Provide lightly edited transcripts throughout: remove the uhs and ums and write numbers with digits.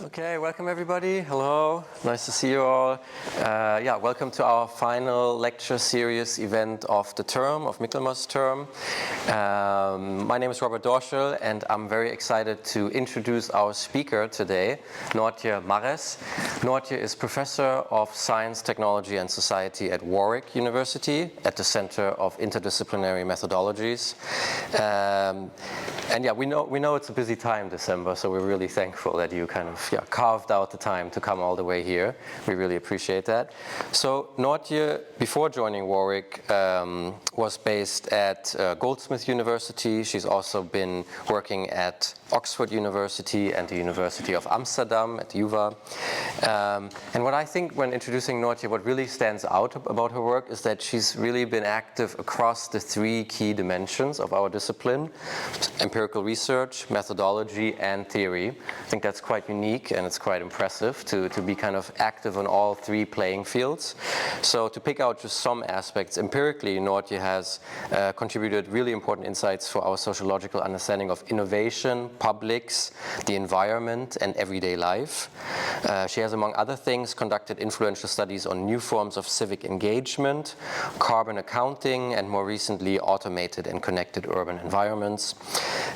Okay, welcome everybody. Hello, nice to see you all. Welcome to our final lecture series event of the term, of Michaelmas term. My name is Robert Dorschel and I'm very excited to introduce our speaker today, Noortje Marres. Noortje is Professor of Science, Technology and Society at Warwick University at the Center of Interdisciplinary Methodologies. We know it's a busy time, December, so we're really thankful that you kind of carved out the time to come all the way here. We really appreciate that. So Noortje, before joining Warwick, was based at Goldsmith University. She's also been working at Oxford University and the University of Amsterdam at UvA. And what I think when introducing Noortje, what really stands out about her work is that she's really been active across the three key dimensions of our discipline: empirical research, methodology, and theory. I think that's quite unique and it's quite impressive to be kind of active on all three playing fields. So to pick out just some aspects, empirically, Noortje has contributed really important insights for our sociological understanding of innovation, publics, the environment, and everyday life. She has, among other things, conducted influential studies on new forms of civic engagement, carbon accounting, and more recently, automated and connected urban environments.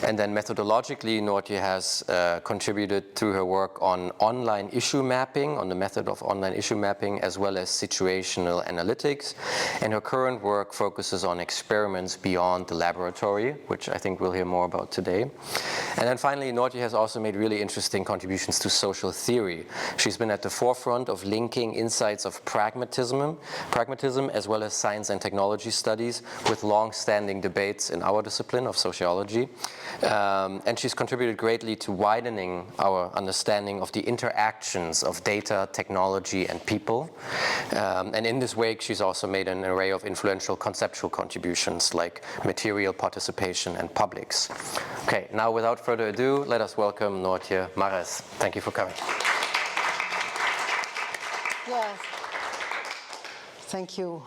And then methodologically, Noortje has contributed through her work on online issue mapping, on the method of online issue mapping, as well as situational analytics. And her current work focuses on experiments beyond the laboratory, which I think we'll hear more about today. And then finally, Noortje has also made really interesting contributions to social theory. She's been at the forefront of linking insights of pragmatism as well as science and technology studies with long-standing debates in our discipline of sociology. And she's contributed greatly to widening our understanding of the interactions of data, technology, and people. And in this wake, she's also made an array of influential conceptual contributions like material participation and publics. Okay, now without further ado, let us welcome Noortje Marres. Thank you for coming. Yes. Thank you,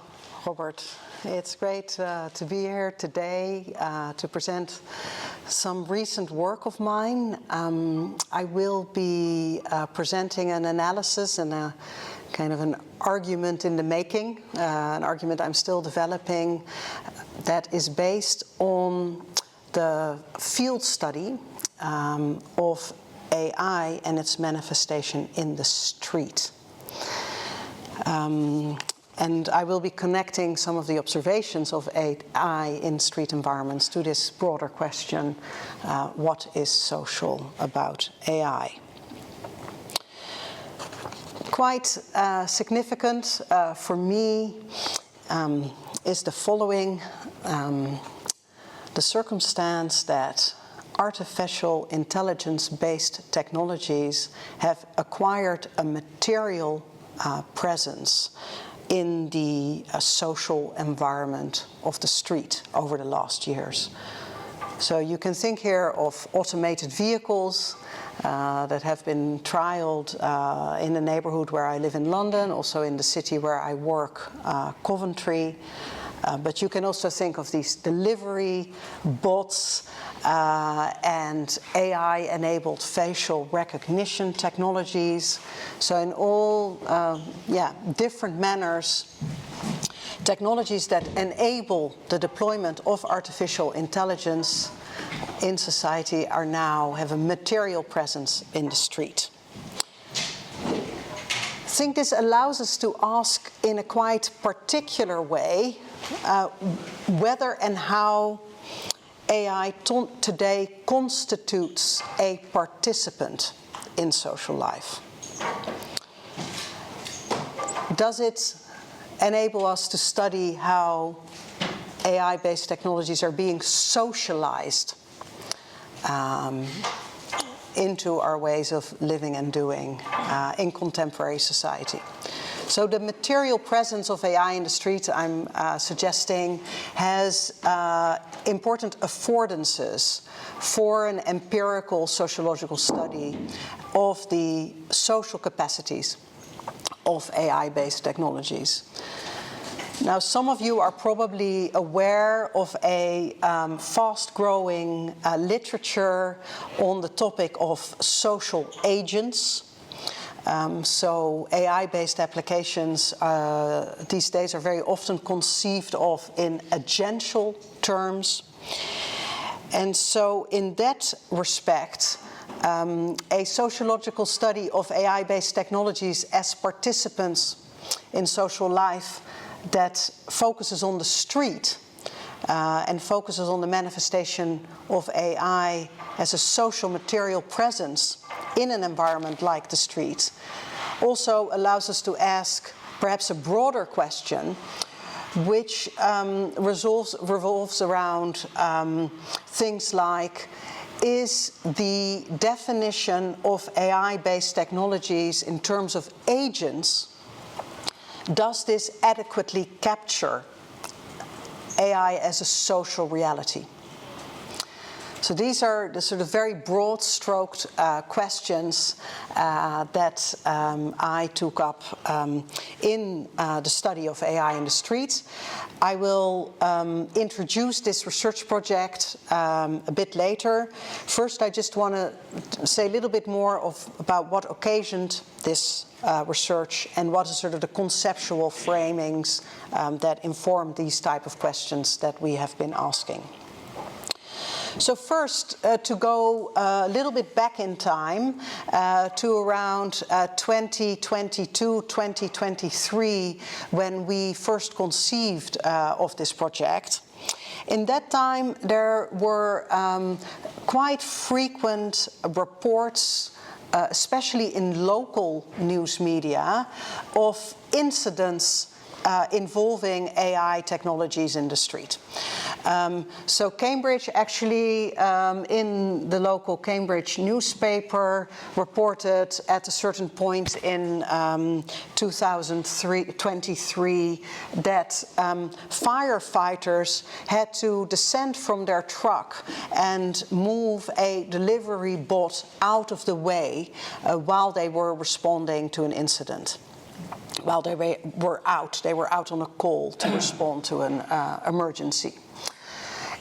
Robert. It's great to be here today to present some recent work of mine. I will be presenting an analysis and a kind of an argument in the making, an argument I'm still developing that is based on the field study of AI and its manifestation in the street. And I will be connecting some of the observations of AI in street environments to this broader question, what is social about AI? Quite significant for me is the following, the circumstance that artificial intelligence-based technologies have acquired a material presence in the social environment of the street over the last years. So you can think here of automated vehicles that have been trialed in the neighborhood where I live in London, also in the city where I work, Coventry. But you can also think of these delivery bots and AI-enabled facial recognition technologies. So in all different manners, technologies that enable the deployment of artificial intelligence in society are now have a material presence in the street. I think this allows us to ask in a quite particular way whether and how AI today constitutes a participant in social life. Does it enable us to study how AI-based technologies are being socialized into our ways of living and doing in contemporary society? So the material presence of AI in the street, I'm suggesting, has important affordances for an empirical sociological study of the social capacities of AI-based technologies. Now, some of you are probably aware of a fast-growing literature on the topic of social agents. So AI-based applications these days are very often conceived of in agential terms. And so in that respect, a sociological study of AI-based technologies as participants in social life that focuses on the street and focuses on the manifestation of AI as a social material presence in an environment like the street also allows us to ask perhaps a broader question, which revolves around things like, is the definition of AI-based technologies in terms of agents, does this adequately capture AI as a social reality? So these are the sort of very broad-stroked questions that I took up in the study of AI in the streets. I will introduce this research project a bit later. First, I just want to say a little bit more about what occasioned this research and what are sort of the conceptual framings that inform these type of questions that we have been asking. So first, to go a little bit back in time to around 2022, 2023, when we first conceived of this project. In that time, there were quite frequent reports, especially in local news media, of incidents involving AI technologies in the street. So Cambridge actually, in the local Cambridge newspaper, reported at a certain point in 2023 that firefighters had to descend from their truck and move a delivery bot out of the way while they were responding to an incident. While they were out on a call to respond to an emergency.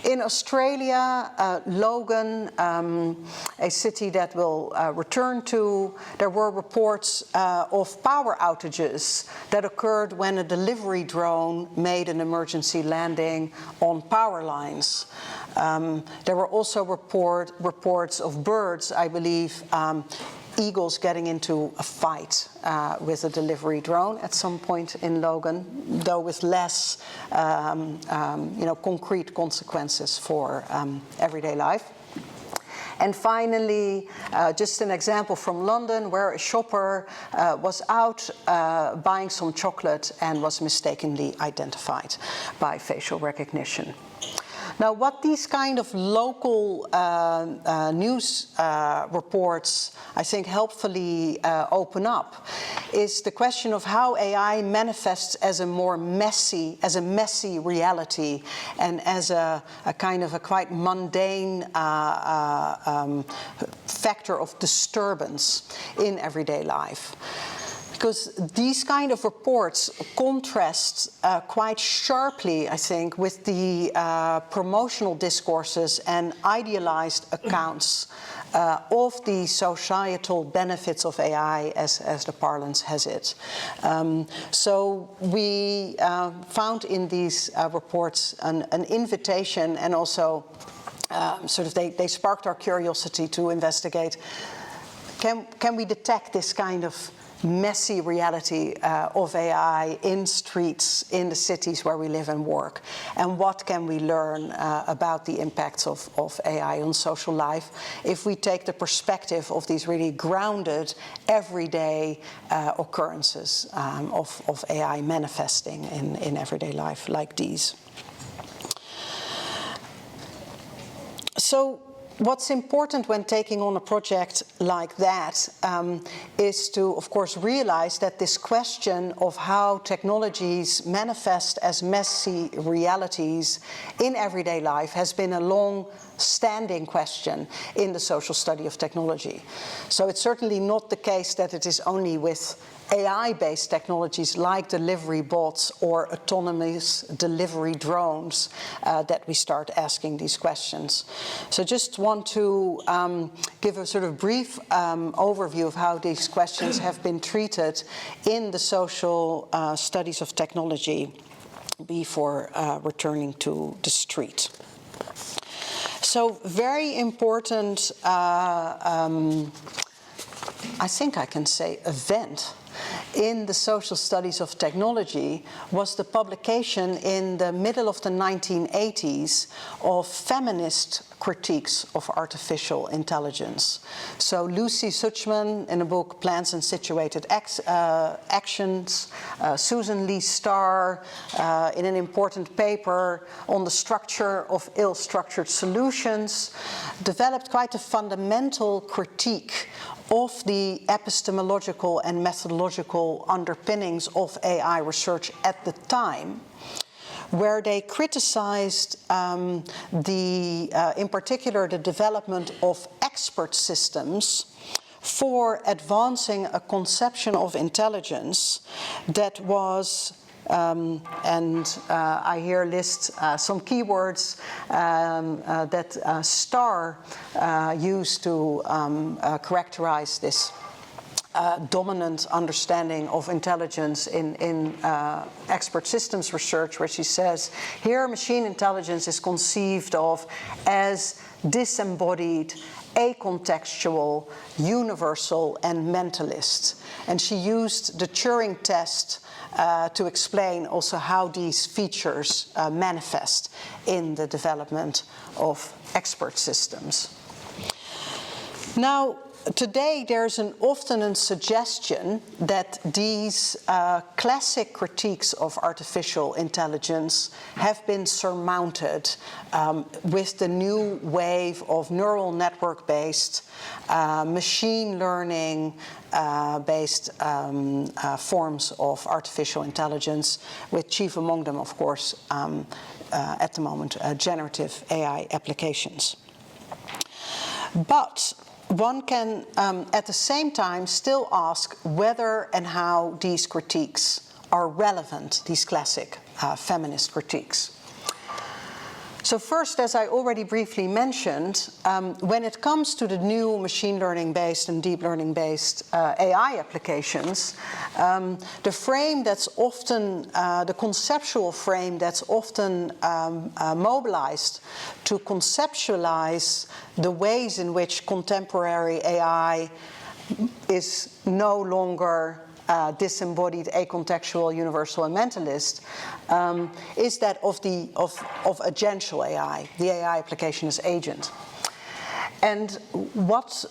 In Australia, Logan, a city that we'll return to, there were reports of power outages that occurred when a delivery drone made an emergency landing on power lines. There were also reports of birds, I believe, eagles getting into a fight with a delivery drone at some point in Logan, though with less concrete consequences for everyday life. And finally, just an example from London, where a shopper was out buying some chocolate and was mistakenly identified by facial recognition. Now, what these kind of local news reports, I think, helpfully open up is the question of how AI manifests as a messy reality and as a kind of a quite mundane factor of disturbance in everyday life. Because these kind of reports contrast quite sharply, I think, with the promotional discourses and idealized accounts of the societal benefits of AI, as the parlance has it. So we found in these reports an invitation, and also they sparked our curiosity to investigate, can we detect this kind of messy reality of AI in streets, in the cities where we live and work, and what can we learn about the impacts of AI on social life if we take the perspective of these really grounded, everyday occurrences of AI manifesting in everyday life like these. So what's important when taking on a project like that is to, of course, realize that this question of how technologies manifest as messy realities in everyday life has been a long-standing question in the social study of technology. So it's certainly not the case that it is only with AI-based technologies like delivery bots or autonomous delivery drones that we start asking these questions. So just want to give a sort of brief overview of how these questions have been treated in the social studies of technology before returning to the street. So very important, I think I can say, event in the social studies of technology was the publication in the middle of the 1980s of feminist critiques of artificial intelligence. So Lucy Suchman in the book Plans and Situated Actions, Susan Lee Starr in an important paper on the structure of ill-structured solutions, developed quite a fundamental critique of the epistemological and methodological underpinnings of AI research at the time, where they criticized in particular the development of expert systems for advancing a conception of intelligence that was I here list some keywords that Starr used to characterize this dominant understanding of intelligence in expert systems research, where she says, here machine intelligence is conceived of as disembodied, acontextual, universal, and mentalist. And she used the Turing test to explain also how these features manifest in the development of expert systems. Now, today there's often a suggestion that these classic critiques of artificial intelligence have been surmounted with the new wave of neural network-based, machine learning based forms of artificial intelligence, with chief among them, of course, at the moment, generative AI applications. But one can, at the same time, still ask whether and how these critiques are relevant, these classic feminist critiques. So first, as I already briefly mentioned, when it comes to the new machine learning-based and deep learning-based AI applications, the frame that's often, the conceptual frame that's often mobilized to conceptualize the ways in which contemporary AI is no longer disembodied, acontextual, universal, and mentalist, is that of agential AI, the AI application as agent. And what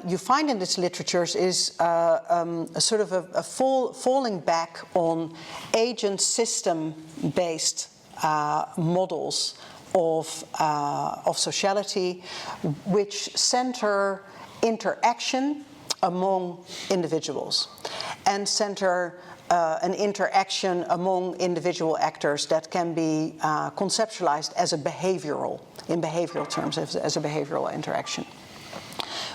you find in these literatures is a sort of a falling back on agent system-based models of sociality, which center interaction among individuals and center an interaction among individual actors that can be conceptualized as a behavioral, in behavioral terms, as a behavioral interaction.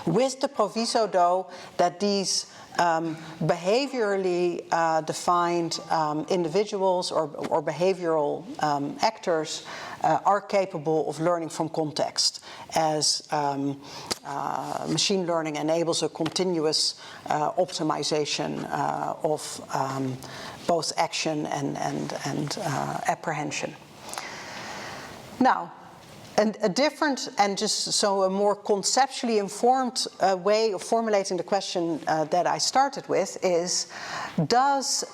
With the proviso, though, that these behaviorally defined individuals or behavioral actors are capable of learning from context, as machine learning enables a continuous optimization of both action and apprehension. Now, and a different and just so a more conceptually informed way of formulating the question that I started with is, does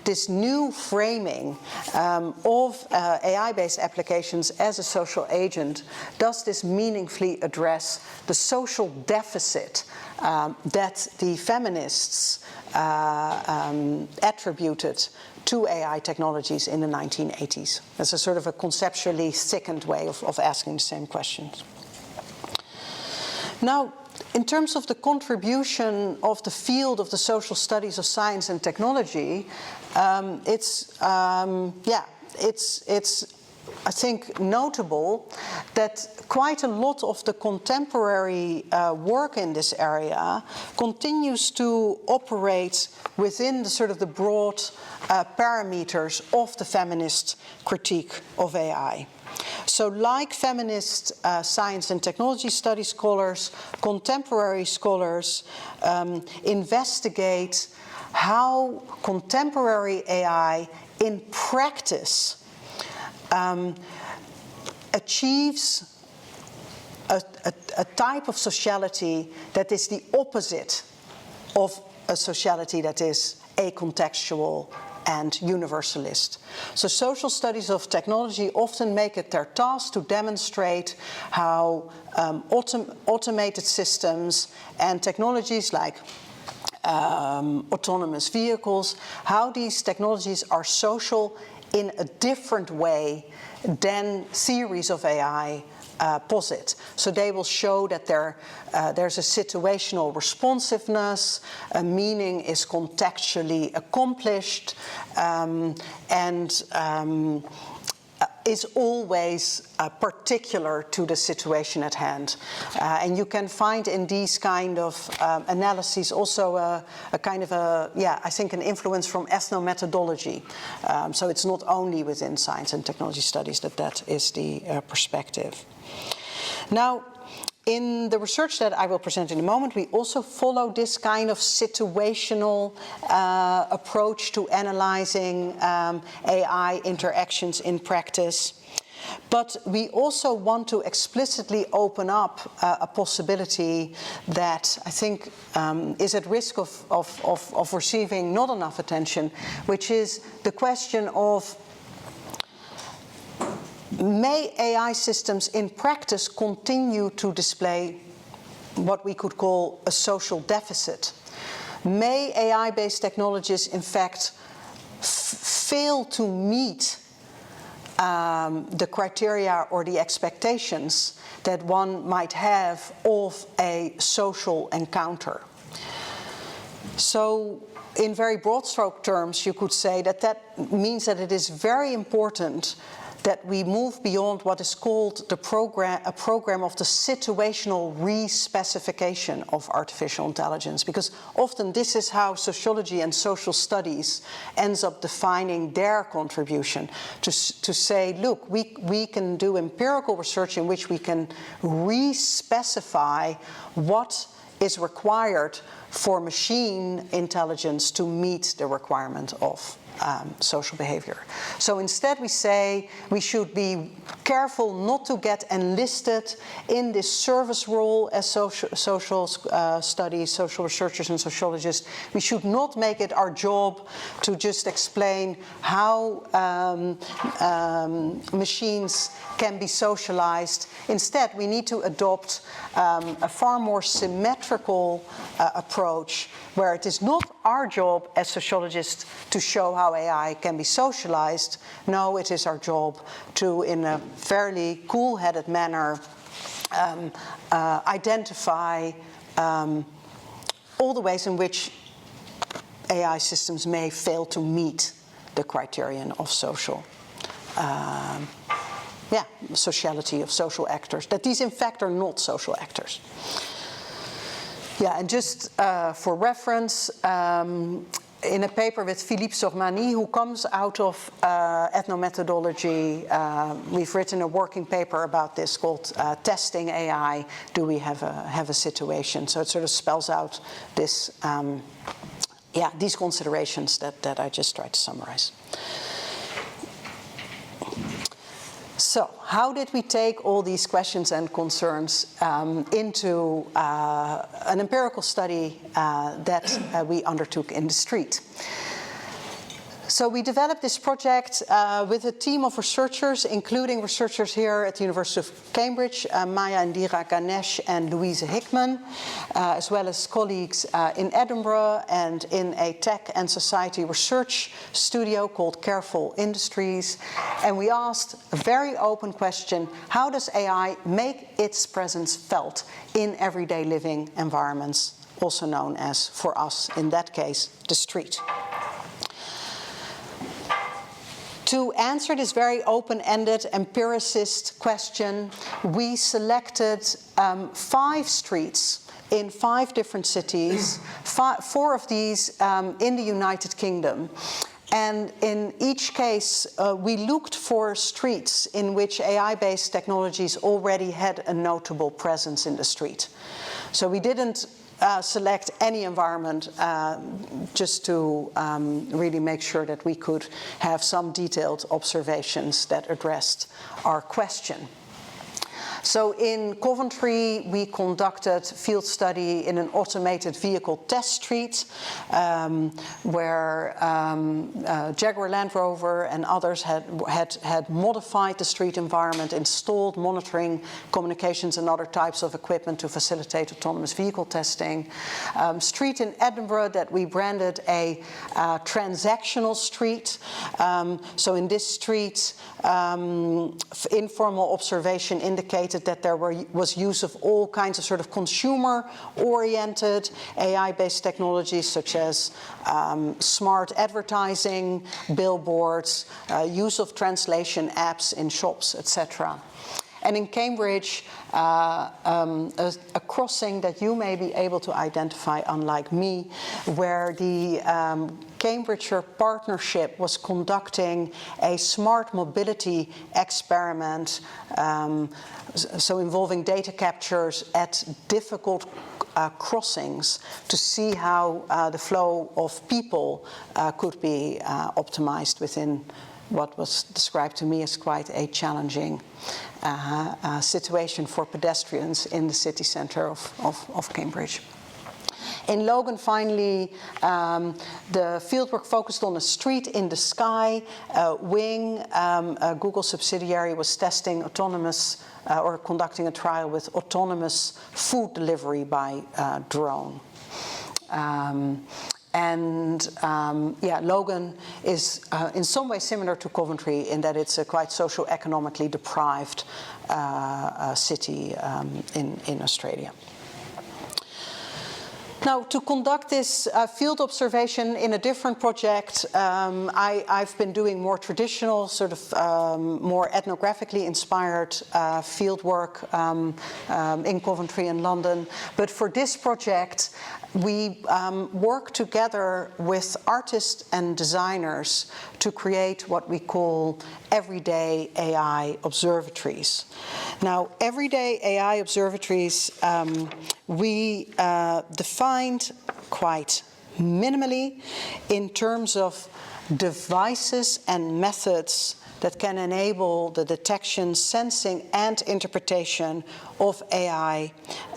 this new framing of AI-based applications as a social agent, does this meaningfully address the social deficit that the feminists attributed to AI technologies in the 1980s? That's a sort of a conceptually thickened way of asking the same questions. Now, in terms of the contribution of the field of the social studies of science and technology, it's I think, notable that quite a lot of the contemporary work in this area continues to operate within the sort of the broad parameters of the feminist critique of AI. So like feminist science and technology studies scholars, contemporary scholars investigate how contemporary AI in practice achieves a type of sociality that is the opposite of a sociality that is acontextual and universalist. So social studies of technology often make it their task to demonstrate how automated systems and technologies like autonomous vehicles, how these technologies are social in a different way than theories of AI posit. So they will show that there's a situational responsiveness, a meaning is contextually accomplished, and is always particular to the situation at hand. And you can find in these kind of analyses also a kind of I think an influence from ethnomethodology. So it's not only within science and technology studies that is the perspective. Now, in the research that I will present in a moment, we also follow this kind of situational approach to analyzing AI interactions in practice. But we also want to explicitly open up a possibility that I think is at risk of receiving not enough attention, which is the question of, may AI systems in practice continue to display what we could call a social deficit? May AI-based technologies in fact fail to meet the criteria or the expectations that one might have of a social encounter? So in very broad stroke terms, you could say that means that it is very important that we move beyond what is called a program of the situational re-specification of artificial intelligence, because often this is how sociology and social studies ends up defining their contribution, to say, look, we can do empirical research in which we can re-specify what is required for machine intelligence to meet the requirement of social behavior. So instead we say we should be careful not to get enlisted in this service role as social studies, social researchers and sociologists. We should not make it our job to just explain how machines can be socialized. Instead, we need to adopt a far more symmetrical approach, where it is not our job as sociologists to show how AI can be socialized. No, it is our job to, in a fairly cool-headed manner, identify all the ways in which AI systems may fail to meet the criterion of social sociality of social actors, that these in fact are not social actors. Yeah, and just for reference, in a paper with Philippe Sormani, who comes out of ethnomethodology, we've written a working paper about this called Testing AI, Do We Have a Situation? So it sort of spells out this, these considerations that I just tried to summarize. So, how did we take all these questions and concerns into an empirical study that we undertook in the street? So we developed this project with a team of researchers, including researchers here at the University of Cambridge, Maya Indira Ganesh and Louise Hickman, as well as colleagues in Edinburgh and in a tech and society research studio called Careful Industries. And we asked a very open question: how does AI make its presence felt in everyday living environments, also known as, for us in that case, the street? To answer this very open-ended empiricist question, we selected 5 streets in 5 different cities, 4 of these in the United Kingdom. And in each case, we looked for streets in which AI-based technologies already had a notable presence in the street. So we didn't select any environment just to really make sure that we could have some detailed observations that addressed our question. So in Coventry, we conducted field study in an automated vehicle test street where Jaguar Land Rover and others had modified the street environment, installed monitoring, communications and other types of equipment to facilitate autonomous vehicle testing. Street in Edinburgh that we branded a transactional street. So in this street, informal observation indicated that there was use of all kinds of sort of consumer-oriented AI-based technologies such as smart advertising, billboards, use of translation apps in shops, etc. And in Cambridge, a crossing that you may be able to identify, unlike me, where the Cambridgeshire Partnership was conducting a smart mobility experiment, so involving data captures at difficult crossings to see how the flow of people could be optimized within what was described to me as quite a challenging situation for pedestrians in the city centre of Cambridge. In Logan, finally, the fieldwork focused on a street in the sky. Wing, a Google subsidiary, was testing autonomous or conducting a trial with autonomous food delivery by drone. Logan is in some ways similar to Coventry in that it's a quite socio-economically deprived city in Australia. Now, to conduct this field observation in a different project, I've been doing more traditional, sort of more ethnographically inspired field work in Coventry and London. But for this project, we work together with artists and designers to create what we call everyday AI observatories. Now, everyday AI observatories we defined quite minimally in terms of devices and methods that can enable the detection, sensing, and interpretation of AI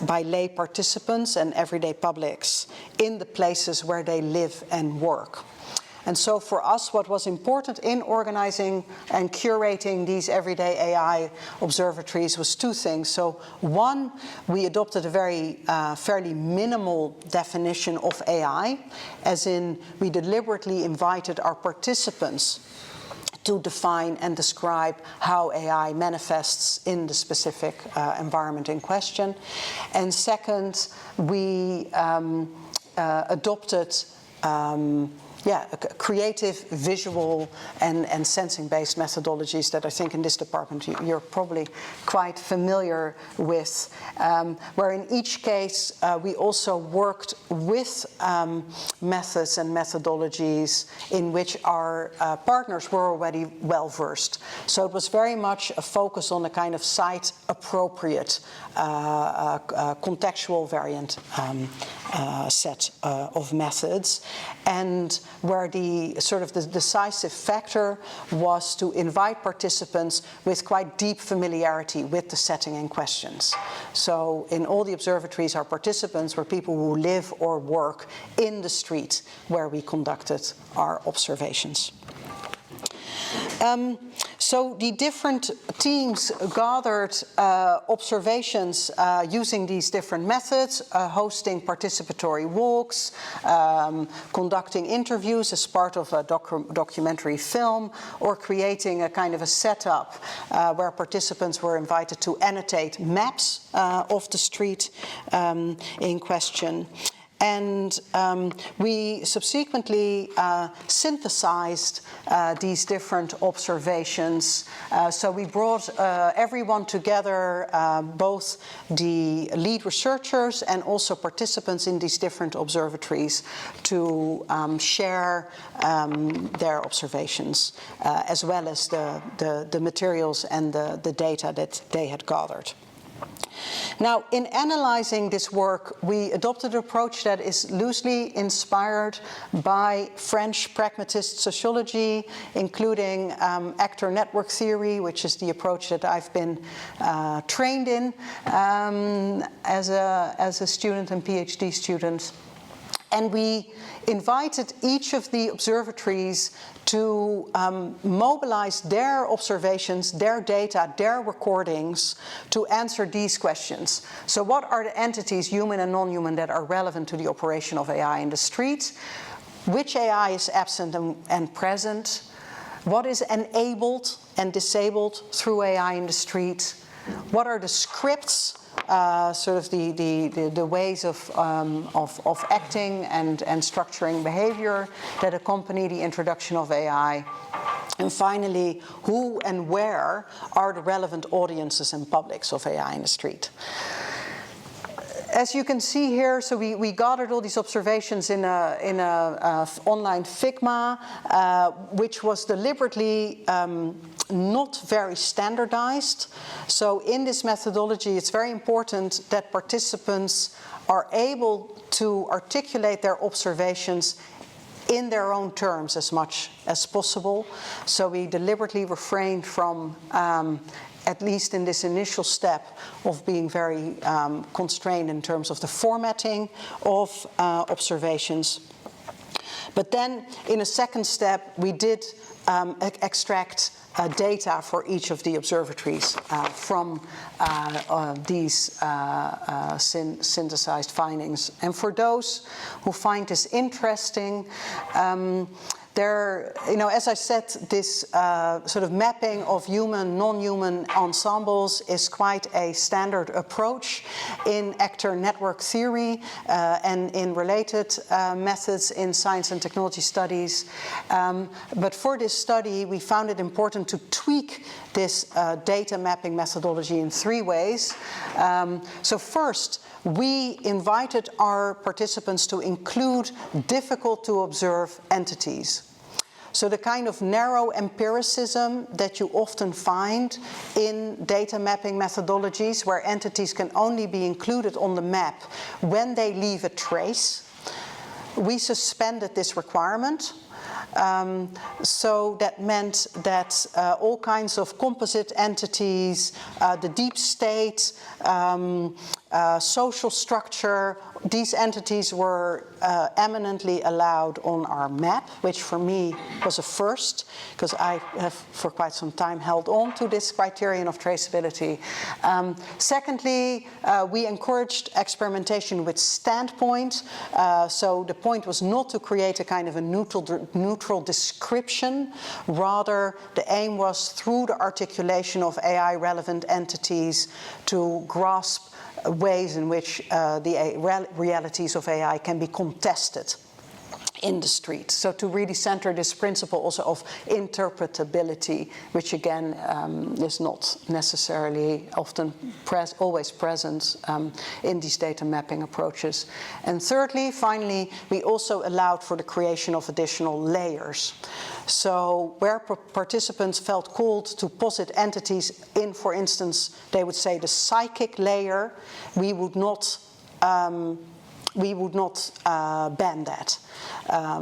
by lay participants and everyday publics in the places where they live and work. And so for us, what was important in organizing and curating these everyday AI observatories was 2 things. So one, we adopted a very fairly minimal definition of AI, as in we deliberately invited our participants to define and describe how AI manifests in the specific environment in question. And second, we adopted creative, visual, and sensing-based methodologies that I think in this department you're probably quite familiar with, where in each case we also worked with methods and methodologies in which our partners were already well-versed. So it was very much a focus on a kind of site-appropriate, contextual variant set of methods, and where the sort of the decisive factor was to invite participants with quite deep familiarity with the setting in questions. So in all the observatories, our participants were people who live or work in the street where we conducted our observations. So the different teams gathered observations using these different methods, hosting participatory walks, conducting interviews as part of a documentary film, or creating a kind of a setup where participants were invited to annotate maps of the street in question. And we subsequently synthesized these different observations. So we brought everyone together, both the lead researchers and also participants in these different observatories, to share their observations, as well as the materials and the data that they had gathered. Now, in analyzing this work, we adopted an approach that is loosely inspired by French pragmatist sociology, including actor network theory, which is the approach that I've been trained in as a student and PhD student. And we invited each of the observatories to mobilize their observations, their data, their recordings to answer these questions. So what are the entities, human and non-human, that are relevant to the operation of AI in the street? Which AI is absent and present? What is enabled and disabled through AI in the street? What are the scripts, sort of the ways of acting and structuring behavior that accompany the introduction of AI? And finally, who and where are the relevant audiences and publics of AI in the street? As you can see here, so we gathered all these observations in a online Figma, which was deliberately not very standardized. So in this methodology, it's very important that participants are able to articulate their observations in their own terms as much as possible. So we deliberately refrained from at least in this initial step, of being very constrained in terms of the formatting of observations. But then, in a second step, we did extract data for each of the observatories from these synthesized findings. And for those who find this interesting, as I said, this sort of mapping of human, non-human ensembles is quite a standard approach in actor network theory and in related methods in science and technology studies. But for this study, we found it important to tweak this data mapping methodology in three ways. So first, we invited our participants to include difficult to observe entities. So the kind of narrow empiricism that you often find in data mapping methodologies, where entities can only be included on the map when they leave a trace, we suspended this requirement. So that meant that all kinds of composite entities, the deep state, social structure, these entities were eminently allowed on our map, which for me was a first, because I have for quite some time held on to this criterion of traceability. Secondly, we encouraged experimentation with standpoint. So the point was not to create a kind of a neutral description. Rather, the aim was, through the articulation of AI-relevant entities, to grasp ways in which the realities of AI can be contested in the street. So to really center this principle also of interpretability, which again is not necessarily always present in these data mapping approaches. And thirdly, finally, we also allowed for the creation of additional layers. So where participants felt called to posit entities in, for instance, they would say the psychic layer, we would not ban that.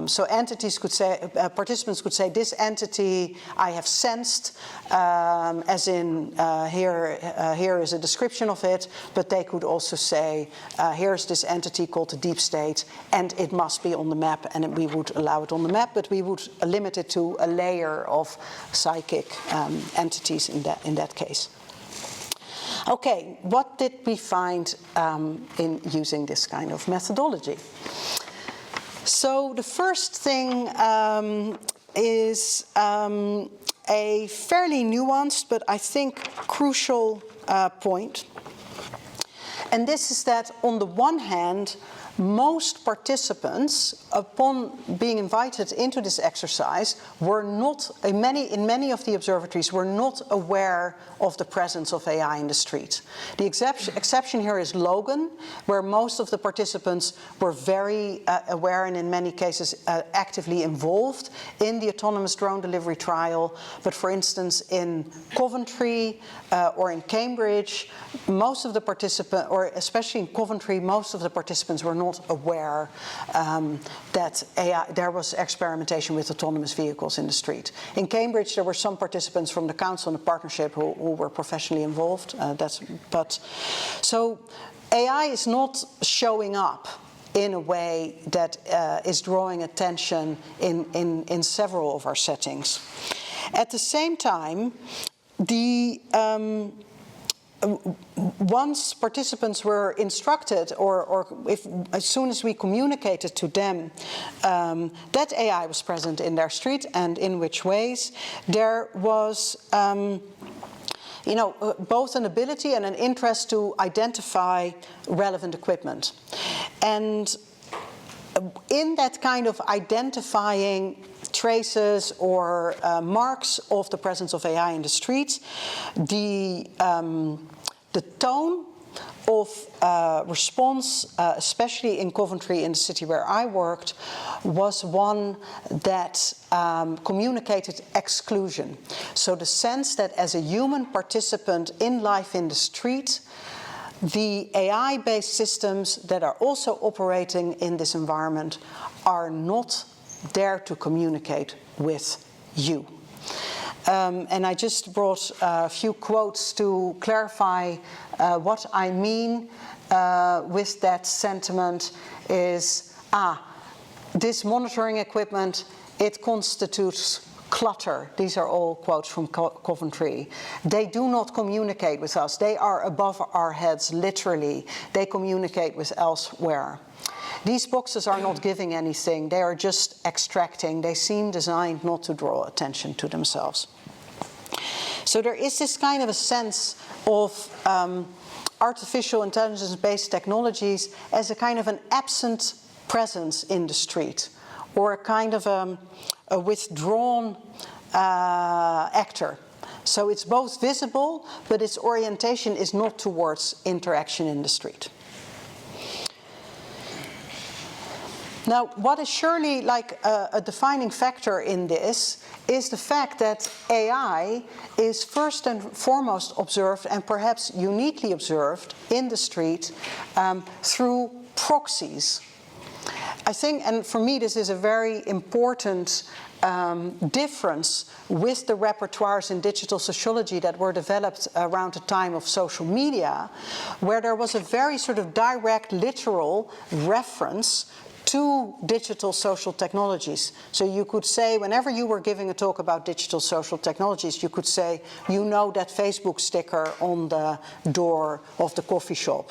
So entities could say, participants could say, this entity I have sensed, as in here is a description of it, but they could also say, here's this entity called the deep state, and it must be on the map, and we would allow it on the map, but we would limit it to a layer of psychic entities in that case. Okay, what did we find in using this kind of methodology? So the first thing is a fairly nuanced, but I think crucial point. And this is that, on the one hand, most participants, upon being invited into this exercise, were not, in many of the observatories, were not aware of the presence of AI in the street. The exception here is Logan, where most of the participants were very aware and in many cases actively involved in the autonomous drone delivery trial. But for instance, in Coventry or in Cambridge, most of the participants, or especially in Coventry, most of the participants were not aware that there was experimentation with autonomous vehicles in the street. In Cambridge, there were some participants from the council and the partnership who were professionally involved. So AI is not showing up in a way that is drawing attention in several of our settings. At the same time, once participants were instructed, or as soon as we communicated to them that AI was present in their street and in which ways, there was both an ability and an interest to identify relevant equipment. And in that kind of identifying traces or marks of the presence of AI in the streets, the tone of response, especially in Coventry, in the city where I worked, was one that communicated exclusion. So the sense that as a human participant in life in the street, the AI-based systems that are also operating in this environment are not there to communicate with you. And I just brought a few quotes to clarify what I mean with that sentiment is, this monitoring equipment, it constitutes clutter. These are all quotes from Coventry. They do not communicate with us. They are above our heads, literally. They communicate with elsewhere. These boxes are not giving anything. They are just extracting. They seem designed not to draw attention to themselves. So there is this kind of a sense of artificial intelligence-based technologies as a kind of an absent presence in the street, or a kind of a withdrawn actor. So it's both visible, but its orientation is not towards interaction in the street. Now, what is surely like a defining factor in this is the fact that AI is first and foremost observed, and perhaps uniquely observed, in the street through proxies. I think, and for me this is a very important difference with the repertoires in digital sociology that were developed around the time of social media, where there was a very sort of direct, literal reference to digital social technologies. So you could say, whenever you were giving a talk about digital social technologies, you could say, you know, that Facebook sticker on the door of the coffee shop,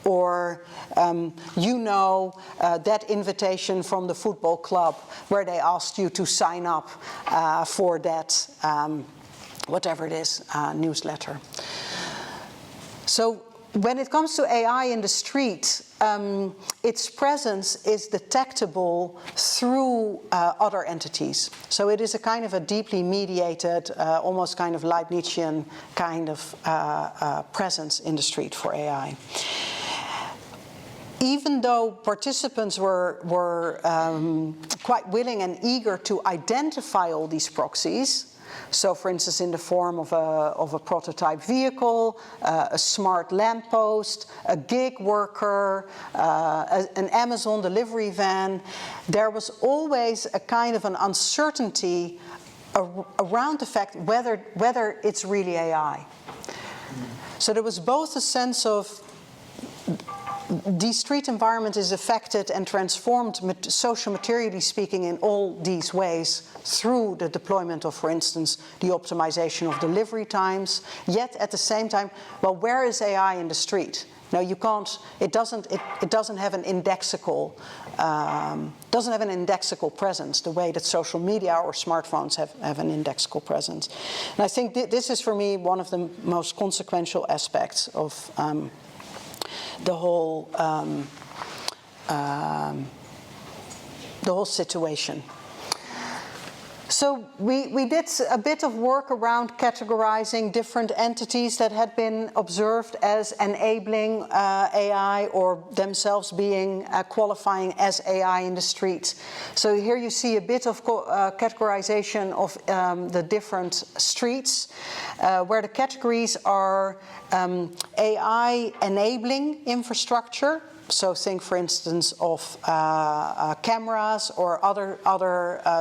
or you know, that invitation from the football club where they asked you to sign up for that, whatever it is, newsletter. So when it comes to AI in the street, its presence is detectable through other entities. So it is a kind of a deeply mediated, almost kind of Leibnizian kind of presence in the street for AI. Even though participants were quite willing and eager to identify all these proxies, so for instance in the form of a prototype vehicle, a smart lamppost, a gig worker, an Amazon delivery van, there was always a kind of an uncertainty around the fact whether it's really AI. So there was both a sense of the street environment is affected and transformed, social materially speaking, in all these ways through the deployment of, for instance, the optimization of delivery times. Yet at the same time, well, where is AI in the street? No, you can't. It doesn't have an indexical presence the way that social media or smartphones have an indexical presence. And I think this is for me one of the most consequential aspects of the whole situation. So we did a bit of work around categorizing different entities that had been observed as enabling AI or themselves being qualifying as AI in the street. So here you see a bit of categorization of the different streets, where the categories are AI enabling infrastructure. So think, for instance, of cameras or other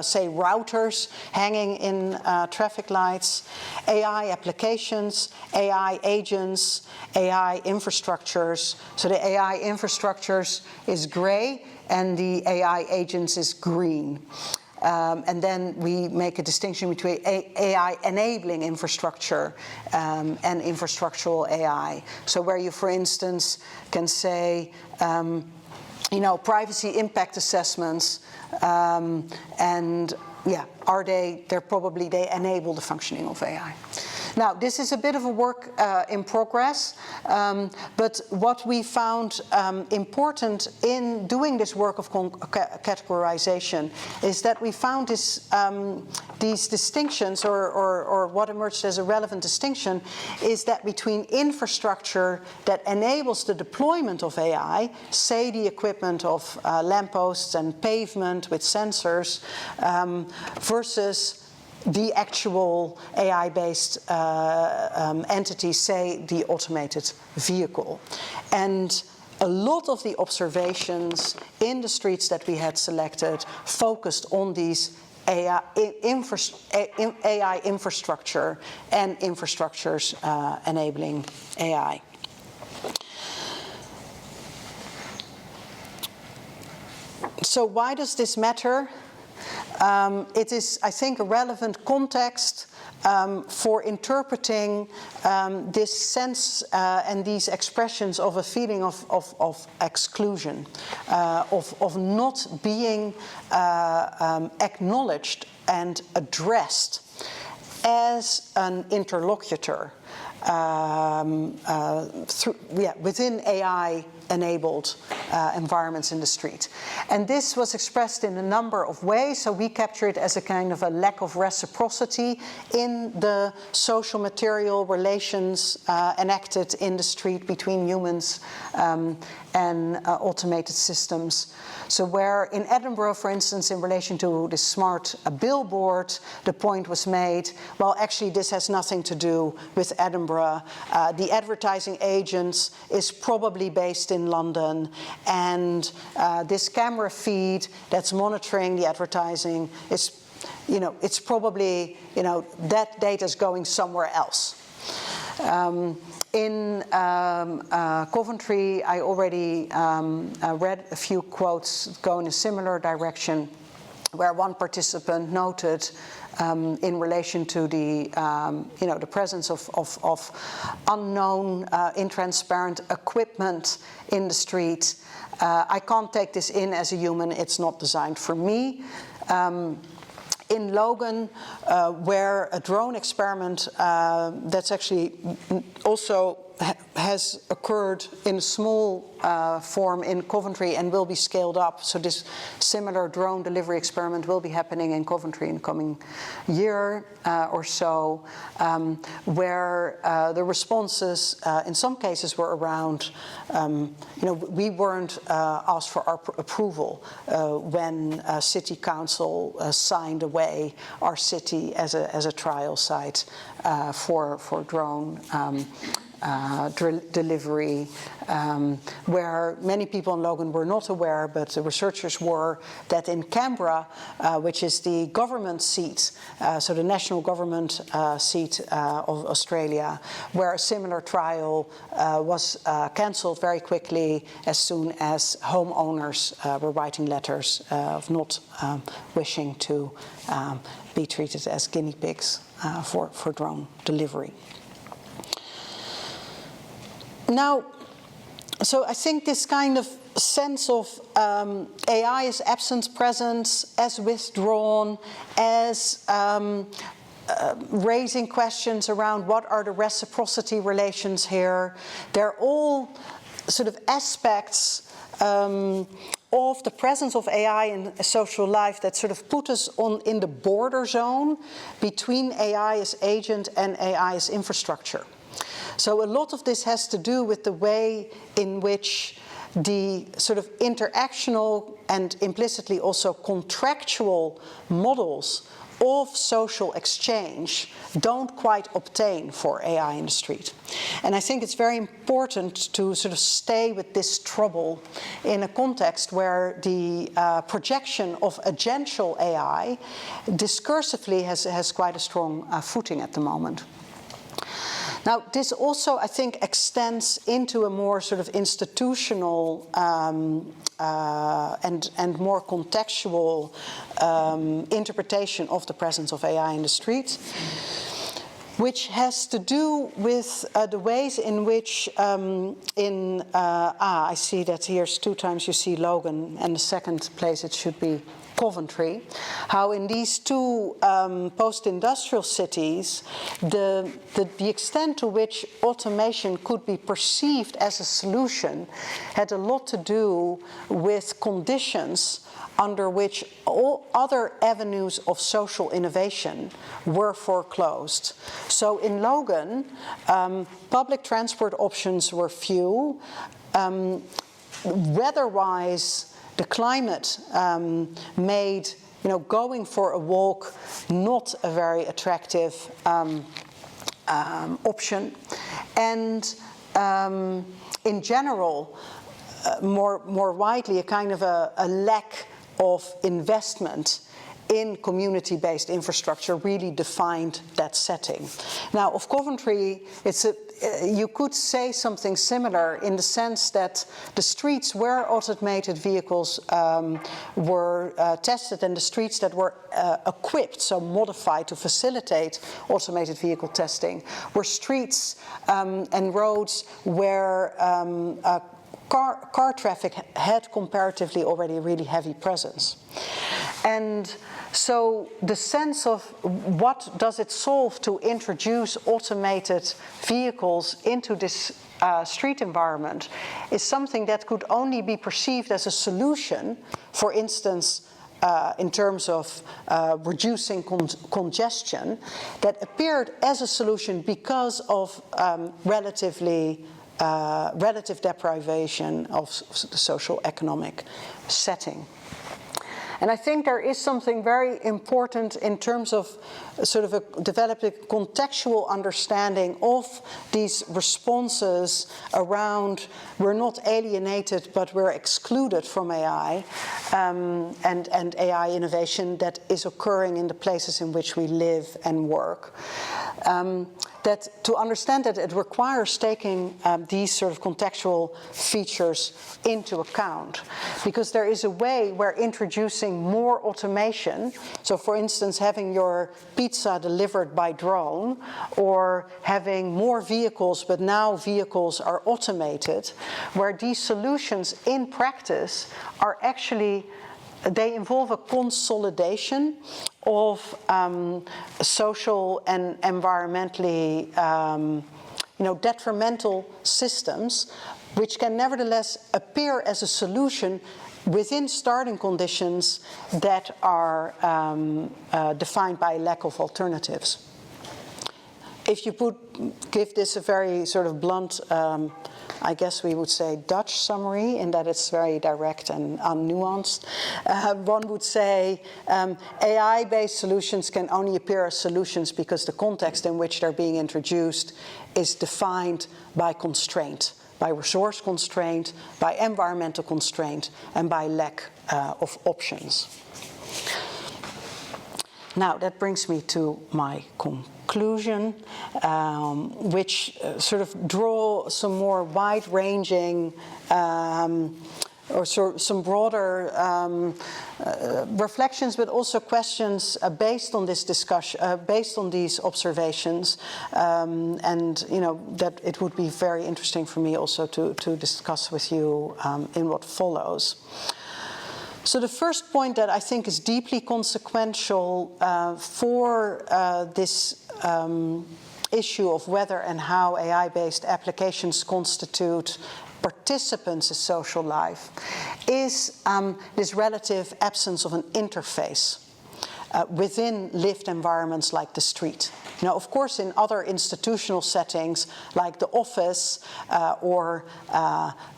say, routers hanging in traffic lights, AI applications, AI agents, AI infrastructures. So the AI infrastructures is gray and the AI agents is green. And then we make a distinction between AI enabling infrastructure and infrastructural AI. So where you, for instance, can say, privacy impact assessments, and yeah, they enable the functioning of AI. Now, this is a bit of a work in progress, but what we found important in doing this work of categorization is that we found these distinctions, or what emerged as a relevant distinction, is that between infrastructure that enables the deployment of AI, say the equipment of lampposts and pavement with sensors, versus the actual AI-based entity, say the automated vehicle. And a lot of the observations in the streets that we had selected focused on these AI infrastructure and infrastructures enabling AI. So why does this matter? It is, I think, a relevant context for interpreting this sense and these expressions of a feeling of exclusion, of not being acknowledged and addressed as an interlocutor within AI-enabled environments in the street. And this was expressed in a number of ways. So we capture it as a kind of a lack of reciprocity in the social material relations enacted in the street between humans and automated systems. So where in Edinburgh, for instance, in relation to the smart billboard, the point was made, well, actually this has nothing to do with Edinburgh. The advertising agents is probably based in London, and this camera feed that's monitoring the advertising is, it's probably, that data is going somewhere else. In Coventry, I already read a few quotes go in a similar direction, where one participant noted in relation to the the presence of unknown, intransparent equipment in the street. I can't take this in as a human. It's not designed for me. In Logan, where a drone experiment that's actually also has occurred in a small form in Coventry and will be scaled up. So this similar drone delivery experiment will be happening in Coventry in the coming year or so, where the responses in some cases were around, we weren't asked for our approval when City Council signed away our city as a trial site for drone delivery, where many people in Logan were not aware, but the researchers were, that in Canberra, which is the government seat, so the national government seat of Australia, where a similar trial was cancelled very quickly as soon as homeowners were writing letters of not wishing to be treated as guinea pigs for drone delivery. Now, so I think this kind of sense of AI as absence presence, as withdrawn, as raising questions around what are the reciprocity relations here, they're all sort of aspects of the presence of AI in social life that sort of put us in the border zone between AI as agent and AI as infrastructure. So a lot of this has to do with the way in which the sort of interactional and implicitly also contractual models of social exchange don't quite obtain for AI in the street. And I think it's very important to sort of stay with this trouble in a context where the projection of agential AI discursively has quite a strong footing at the moment. Now, this also, I think, extends into a more sort of institutional and more contextual interpretation of the presence of AI in the street, which has to do with the ways in which I see that here's 2 times you see Logan, and the second place it should be Coventry, how in these 2 post-industrial cities, the extent to which automation could be perceived as a solution had a lot to do with conditions under which all other avenues of social innovation were foreclosed. So in Logan, public transport options were few. Weather-wise, the climate made, going for a walk not a very attractive option, and in general, more widely, a kind of a lack of investment in community-based infrastructure really defined that setting. Now, of Coventry, you could say something similar in the sense that the streets where automated vehicles were tested and the streets that were equipped, so modified to facilitate automated vehicle testing, were streets and roads where car traffic had comparatively already a really heavy presence. And so the sense of what does it solve to introduce automated vehicles into this street environment is something that could only be perceived as a solution, for instance, in terms of reducing congestion, that appeared as a solution because of relative deprivation of the social economic setting. And I think there is something very important in terms of sort of developing contextual understanding of these responses around we're not alienated but we're excluded from AI and AI innovation that is occurring in the places in which we live and work. That to understand that it requires taking these sort of contextual features into account, because there is a way where introducing more automation, so for instance having your pizza delivered by drone, or having more vehicles but now vehicles are automated, where these solutions in practice are actually, they involve a consolidation of social and environmentally detrimental systems, which can nevertheless appear as a solution within starting conditions that are defined by a lack of alternatives. If you give this a very sort of blunt, I guess we would say Dutch summary, in that it's very direct and unnuanced. One would say AI-based solutions can only appear as solutions because the context in which they're being introduced is defined by constraint, by resource constraint, by environmental constraint, and by lack of options. Now, that brings me to my conclusion, which sort of draw some more wide-ranging or some broader reflections, but also questions based on this discussion, based on these observations, and that it would be very interesting for me also to discuss with you in what follows. So the first point that I think is deeply consequential for this issue of whether and how AI-based applications constitute participants in social life is this relative absence of an interface within lived environments like the street. Now, of course, in other institutional settings like the office or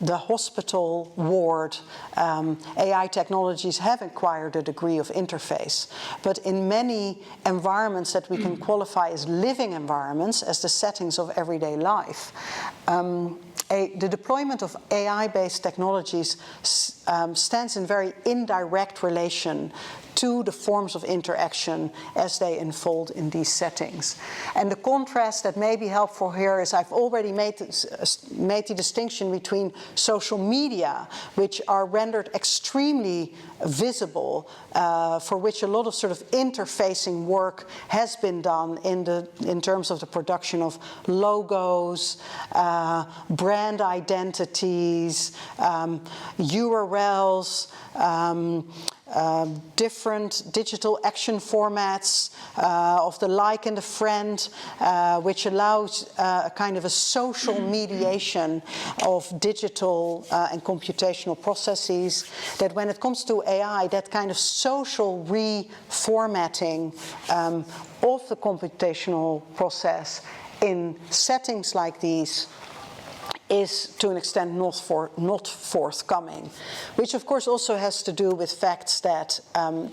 the hospital ward, AI technologies have acquired a degree of interface. But in many environments that we can qualify as living environments, as the settings of everyday life, the deployment of AI-based technologies stands in very indirect relation to the forms of interaction as they unfold in these settings. And the contrast that may be helpful here is I've already made the distinction between social media, which are rendered extremely visible, for which a lot of sort of interfacing work has been done in terms of the production of logos, brand identities, URLs, different digital action formats of the like and the friend, which allows a kind of a social mediation of digital and computational processes, that when it comes to AI, that kind of social reformatting of the computational process in settings like these is to an extent not forthcoming, which of course also has to do with facts that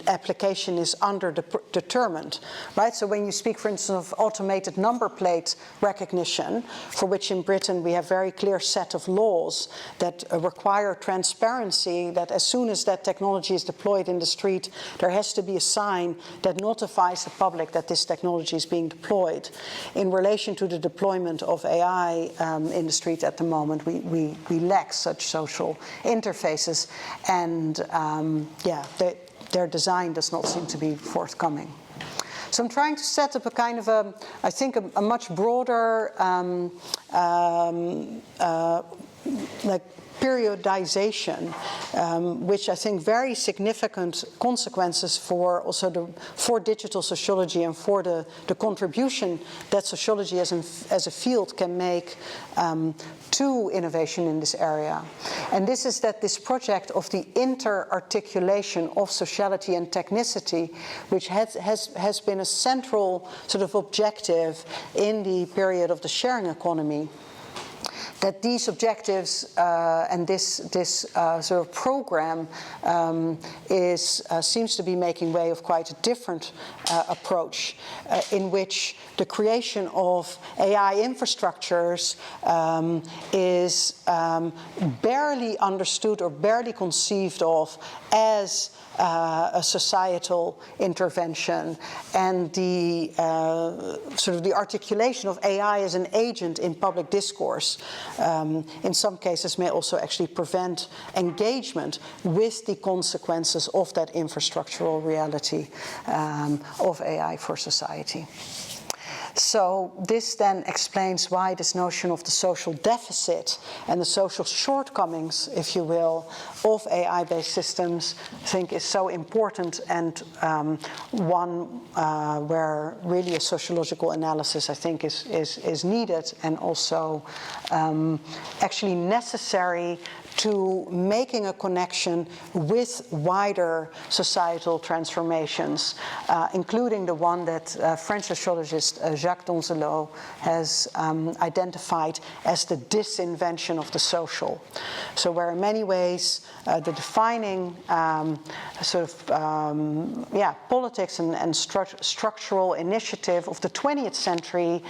application is underdetermined, right? So when you speak, for instance, of automated number plate recognition, for which in Britain we have very clear set of laws that require transparency, that as soon as that technology is deployed in the street, there has to be a sign that notifies the public that this technology is being deployed. In relation to the deployment of AI in the street at the moment, we lack such social interfaces, and their design does not seem to be forthcoming. So I'm trying to set up a kind of I think a much broader like periodization, which I think very significant consequences for also for digital sociology and for the contribution that sociology as a field can make to innovation in this area. And this is that this project of the inter-articulation of sociality and technicity, which has been a central sort of objective in the period of the sharing economy, that these objectives and this sort of program seems to be making way of quite a different approach, in which the creation of AI infrastructures is barely understood or barely conceived of as a societal intervention, and the sort of the articulation of AI as an agent in public discourse in some cases may also actually prevent engagement with the consequences of that infrastructural reality of AI for society. So this then explains why this notion of the social deficit and the social shortcomings, if you will, of AI-based systems, I think is so important, and one where really a sociological analysis, I think, is needed, and also actually necessary to making a connection with wider societal transformations, including the one that French sociologist Jacques Donzelot has identified as the disinvention of the social. So where in many ways the defining politics and structural initiative of the 20th century,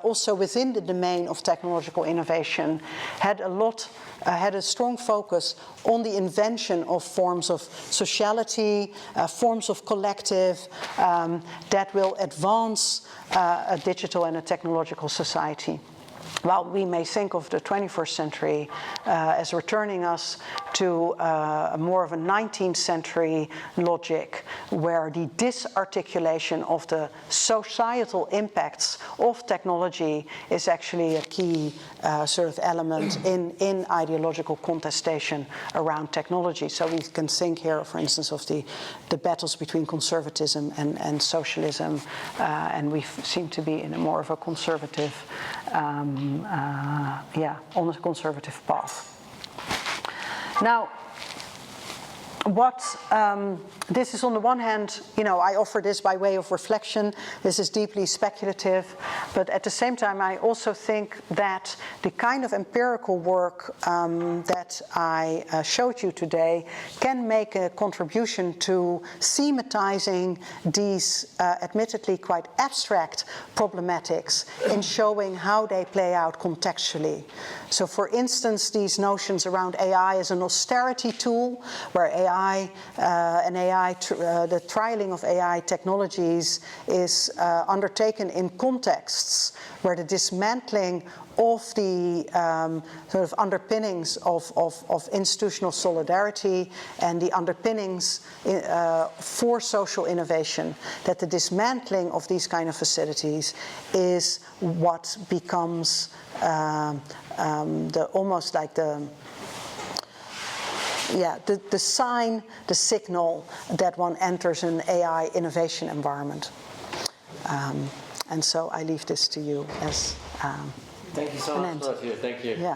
also within the domain of technological innovation, had a strong focus on the invention of forms of sociality, forms of collective that will advance a digital and a technological society. While we may think of the 21st century as returning us to more of a 19th century logic, where the disarticulation of the societal impacts of technology is actually a key sort of element in ideological contestation around technology. So we can think here, for instance, of the battles between conservatism and socialism, and we seem to be in a more of a conservative on a conservative path. Now, this is on the one hand, I offer this by way of reflection. This is deeply speculative, but at the same time, I also think that the kind of empirical work that I showed you today can make a contribution to schematizing these admittedly quite abstract problematics in showing how they play out contextually. So for instance, these notions around AI as an austerity tool, where the trialing of AI technologies is undertaken in contexts where the dismantling of the sort of underpinnings of institutional solidarity and the underpinnings for social innovation, that the dismantling of these kind of facilities is what becomes almost like the sign, the signal that one enters an AI innovation environment. And so I leave this to you as thank you so much, Noortje. Thank you. Yeah.